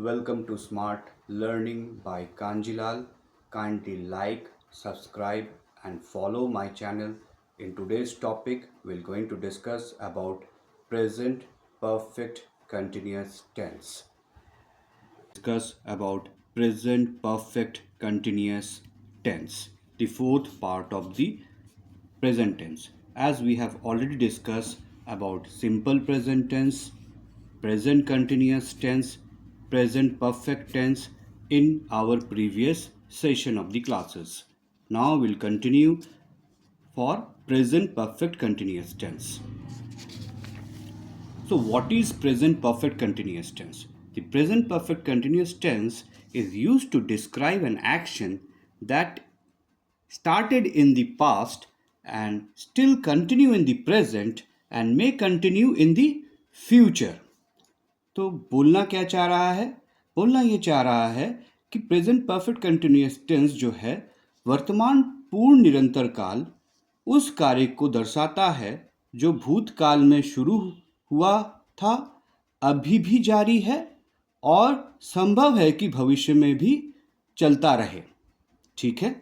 Welcome to Smart Learning by Kanjilal. Kindly like, subscribe and follow my channel. In today's topic, we're going to discuss about present perfect continuous tense. Discuss about present perfect continuous tense, the fourth part of the present tense. As we have already discussed about simple present tense, present continuous tense, present perfect tense in our previous session of the classes. Now we'll continue for present perfect continuous tense. So what is present perfect continuous tense? The present perfect continuous tense is used to describe an action that started in the past and still continue in the present and may continue in the future. तो बोलना क्या चाह रहा है? बोलना ये चाह रहा है कि प्रेजेंट परफेक्ट कंटिन्यूअस टेंस जो है वर्तमान पूर्ण निरंतर काल उस कार्य को दर्शाता है जो भूतकाल में शुरू हुआ था, अभी भी जारी है और संभव है कि भविष्य में भी चलता रहे. ठीक है?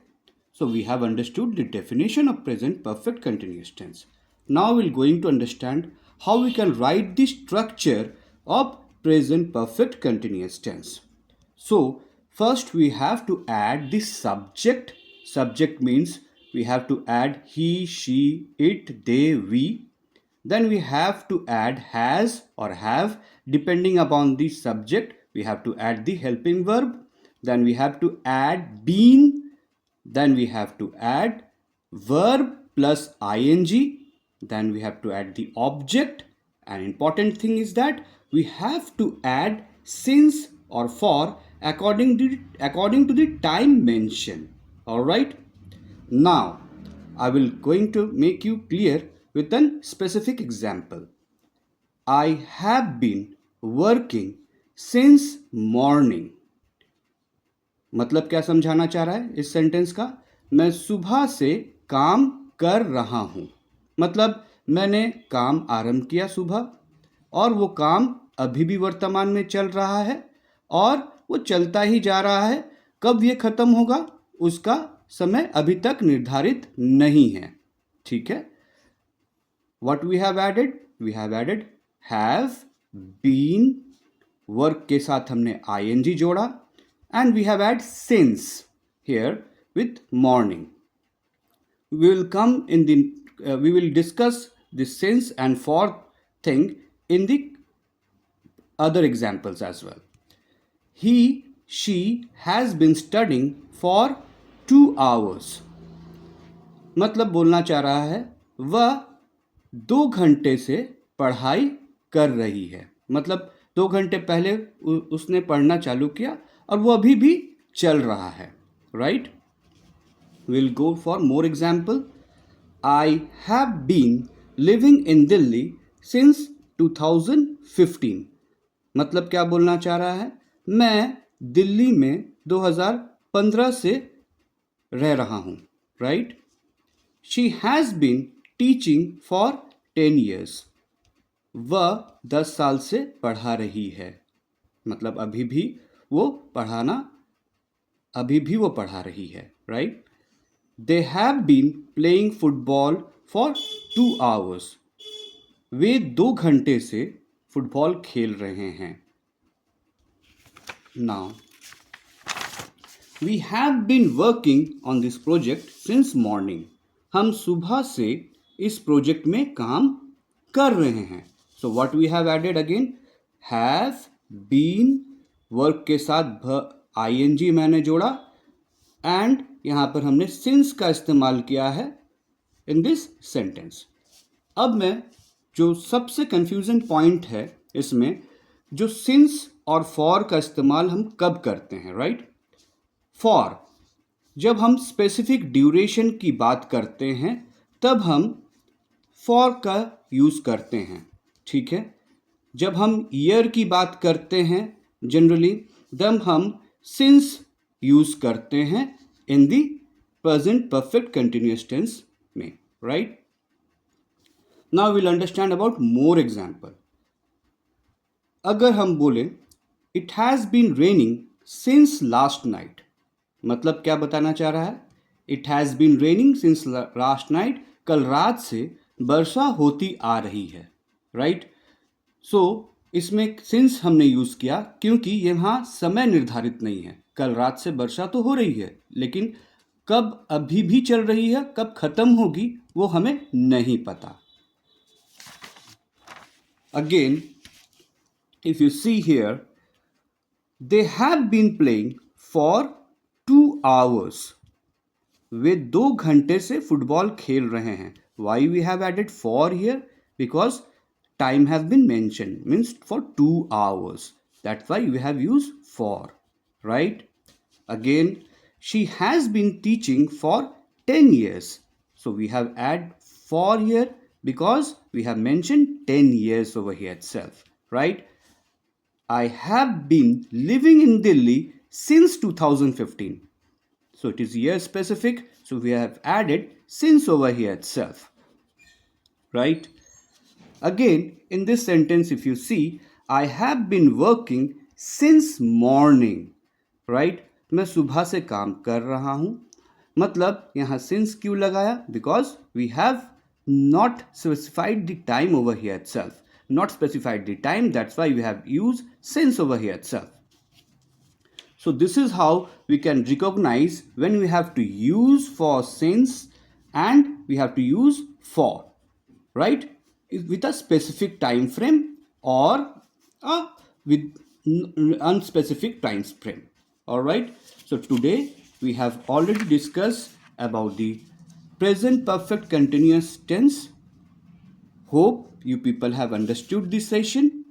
So we have understood the definition of present perfect continuous tense. Now we're going to understand how we can write the structure of present perfect continuous tense. So first we have to add the subject. Subject means we have to add he, she, it, they, we. Then we have to add has or have. Depending upon the subject, we have to add the helping verb. Then we have to add been. Then we have to add verb plus ing. Then we have to add the object. An important thing is that we have to add since or for according to the time mentioned. All right. Now I will going to make you clear with a specific example. I have been working since morning. मतलब क्या समझाना चाह रहा है इस sentence का? मैं सुबह से काम कर रहा हूँ. मतलब मैंने काम आरंभ किया सुबह और वो काम अभी भी वर्तमान में चल रहा है और वो चलता ही जा रहा है. कब ये खत्म होगा उसका समय अभी तक निर्धारित नहीं है. ठीक है? What we have added? We have added have, been, work के साथ हमने ing जोड़ा and we have added since here with morning. We will discuss the since and for thing in the other examples as well. He, she has been studying for 2 hours. मतलब बोलना चाह रहा है वह 2 घंटे से पढ़ाई कर रही है. मतलब 2 घंटे पहले उसने पढ़ना चालू किया और वो अभी भी चल रहा है. Right? Will go for more example. I have been living in Delhi since 2015. मतलब क्या बोलना चाह रहा है? मैं दिल्ली में 2015 से रह रहा हूँ. Right? She has been teaching for 10 years. वह 10 साल से पढ़ा रही है. मतलब अभी भी वो पढ़ा रही है. Right? They have been playing football for 2 hours. वे 2 घंटे से फुटबॉल खेल रहे हैं. Now we have been working on this project since morning. हम सुबह से इस प्रोजेक्ट में काम कर रहे हैं. So what we have added again? Have, been, work के साथ ing मैंने जोड़ा एंड यहाँ पर हमने सिंस का इस्तेमाल किया है इन दिस सेंटेंस. अब मैं जो सबसे कंफ्यूजन पॉइंट है इसमें, जो सिंस और फॉर का इस्तेमाल हम कब करते हैं. राइट? फॉर जब हम स्पेसिफिक ड्यूरेशन की बात करते हैं तब हम फॉर का यूज़ करते हैं. ठीक है? जब हम ईयर की बात करते हैं जनरली तब हम सिंस यूज़ करते हैं in the present perfect continuous tense में. Right? Now will understand about more example. अगर हम बोले it has been raining since last night. मतलब क्या बताना चाह रहा है? It has been raining since last night, कल रात से वर्षा होती आ रही है, राइट? सो इसमें सिंस हमने यूज़ किया क्योंकि यहाँ समय निर्धारित नहीं है। कल रात से वर्षा तो हो रही है, लेकिन कब अभी भी चल रही है, कब खत्म होगी, वो हमें नहीं पता। Again, if you see here, they have been playing for 2 hours. वे 2 घंटे से फुटबॉल खेल रहे हैं. Why we have added for here? Because time has been mentioned, means for 2 hours. That's why we have used for, right? Again, she has been teaching for 10 years. So we have add for here because we have mentioned 10 years over here itself, right? I have been living in Delhi since 2015. So it is year specific. So we have added since over here itself, right? Again, in this sentence, if you see, I have been working since morning, right? मैं सुबह से काम कर रहा हूं. मतलब यहाँ since क्यों लगाया? Because we have not specified the time over here itself. Not specified the time, that's why we have used since over here itself. So this is how we can recognize when we have to use for since and we have to use for, right? With a specific time frame or with unspecific time frame. All right. So today we have already discussed about the present perfect continuous tense. Hope you people have understood this session.